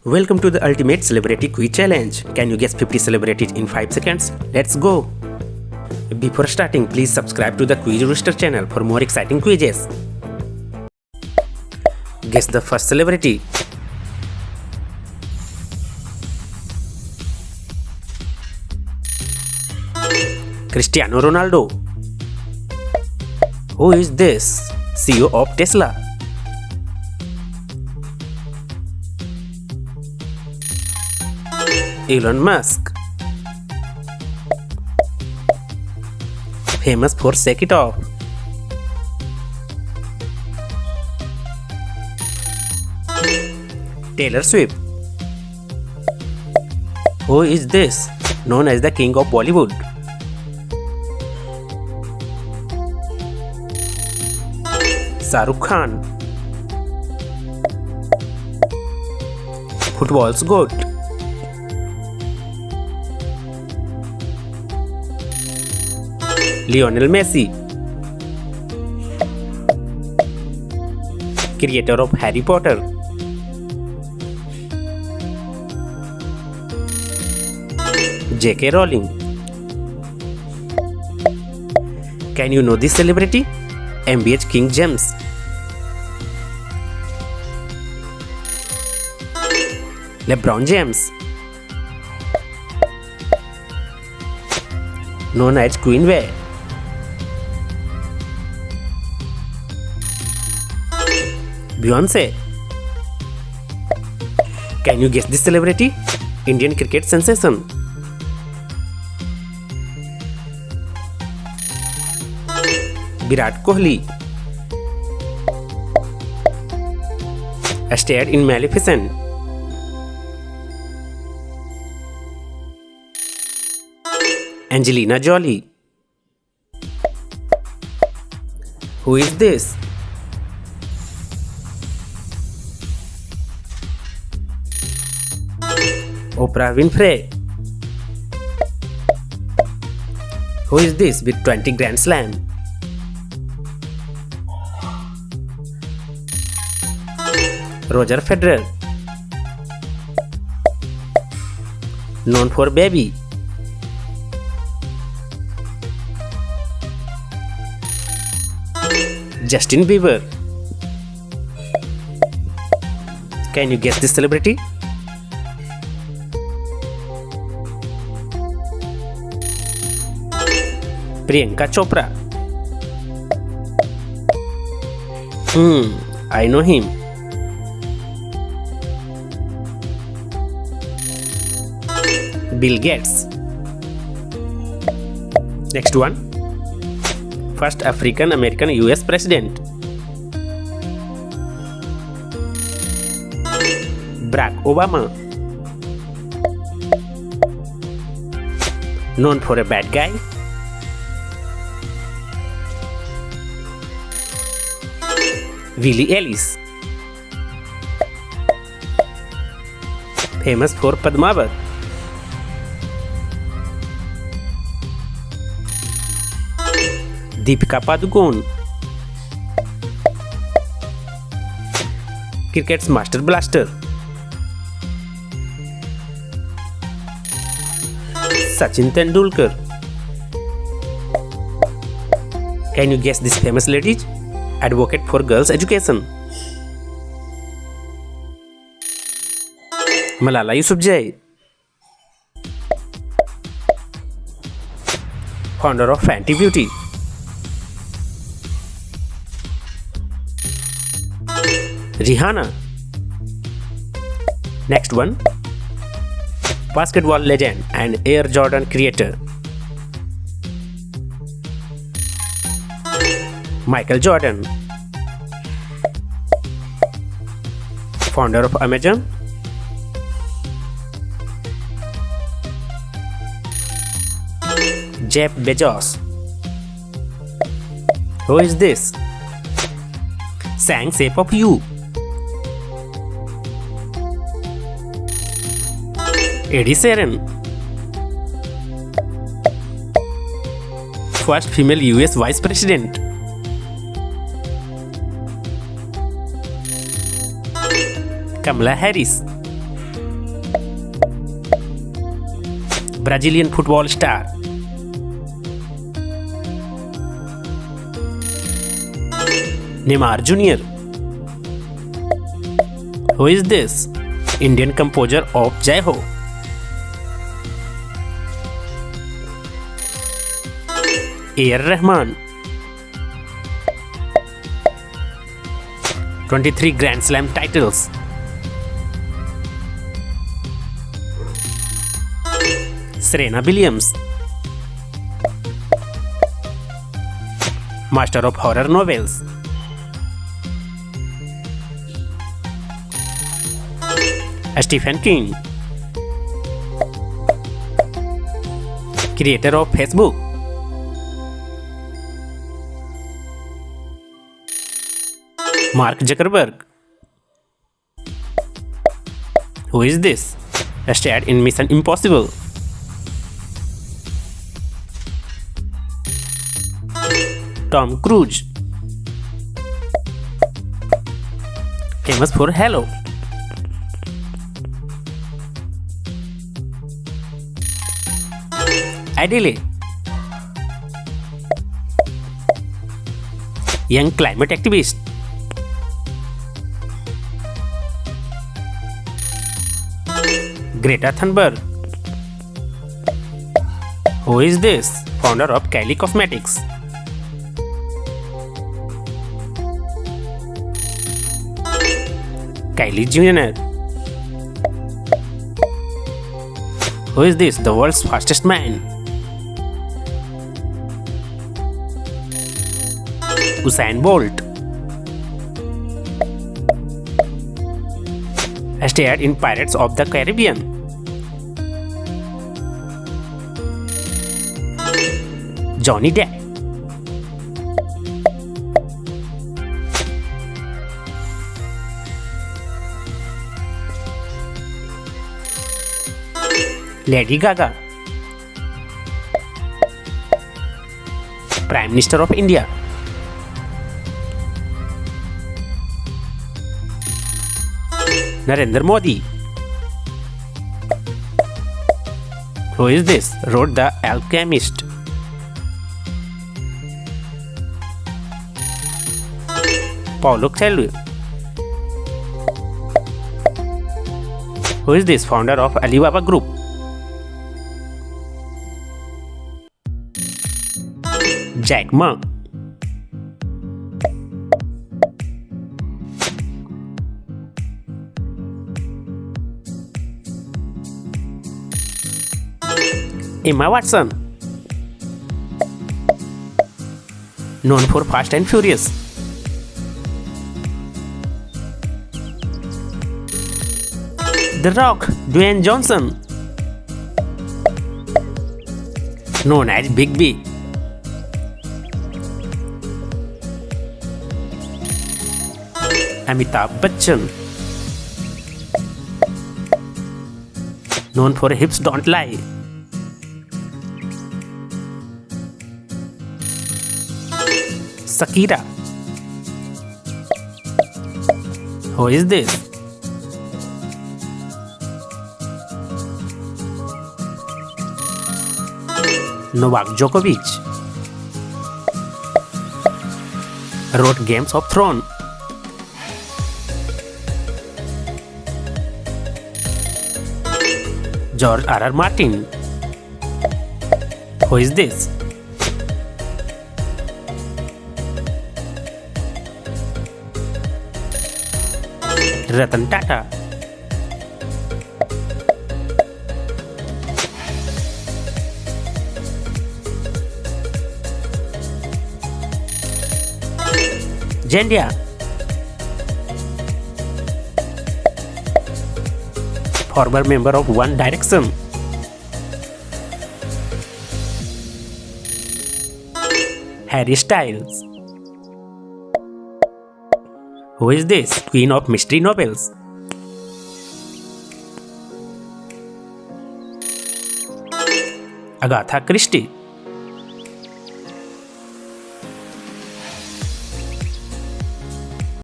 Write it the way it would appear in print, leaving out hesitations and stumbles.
Welcome to the Ultimate Celebrity Quiz Challenge. Can you guess 50 celebrities in 5 seconds? Let's go! Before starting, please subscribe to the Quiz Rooster channel for more exciting quizzes. Guess the first celebrity. Cristiano Ronaldo. Who is this? CEO of Tesla. Elon Musk. Famous for Shake It Off. Taylor Swift. Who is this? Known as the King of Bollywood. Shah Rukh Khan. Football's GOAT. Lionel Messi. Creator of Harry Potter. J.K. Rowling. Can you know this celebrity? MBH King James. LeBron James. Known as Queen Bee. Beyonce. Can you guess this celebrity? Indian cricket sensation. Virat Kohli. Starred in Maleficent. Angelina Jolie. Who is this? Oprah Winfrey. Who is this with 20 Grand Slam? Roger Federer. Known for Baby. Justin Bieber. Can you guess this celebrity? Priyanka Chopra. I know him. Bill Gates. Next one. First African American US President. Barack Obama. Known for a bad guy. Willie Ellis. Famous for Padmavat. Deepika Padukone. Cricket's Master Blaster. Sachin Tendulkar. Can you guess this famous lady? Advocate for girls' education. Malala Yousafzai. Founder of Fenty Beauty. Rihanna. Next one. Basketball legend and Air Jordan creator. Michael Jordan. Founder of Amazon. Jeff Bezos. Who is this? Sang Shape of You. Eddie Sheeran. First female US Vice President. Kamala Harris. Brazilian football star. Neymar Jr. Who is this? Indian composer of Jai Ho. A.R. Rahman. 23 Grand Slam titles. Serena Williams. Master of horror novels. Stephen King. Creator of Facebook. Mark Zuckerberg. Who is this? Starred in Mission Impossible. Tom Cruise. Famous for Halo. Adele. Young climate activist. Greta Thunberg. Who is this? Founder of Kylie Cosmetics. Kylie Jenner. Who is this? The world's fastest man. Usain Bolt. Starred in Pirates of the Caribbean. Johnny Depp. Lady Gaga. Prime Minister of India. Narendra Modi. Who is this? Wrote The Alchemist. Paulo Coelho. Who is this? Founder of Alibaba Group. Jack Ma. Emma Watson. Known for Fast and Furious. The Rock, Dwayne Johnson. Known as Big B. Amitabh Bachchan. Known for Hips Don't Lie. Shakira. Who is this? Novak Djokovic. Wrote Games of Thrones. George R.R. Martin. Who is this? Ratan Tata. Zendaya. Former member of One Direction. Harry Styles. Who is this? Queen of Mystery Novels. Agatha Christie.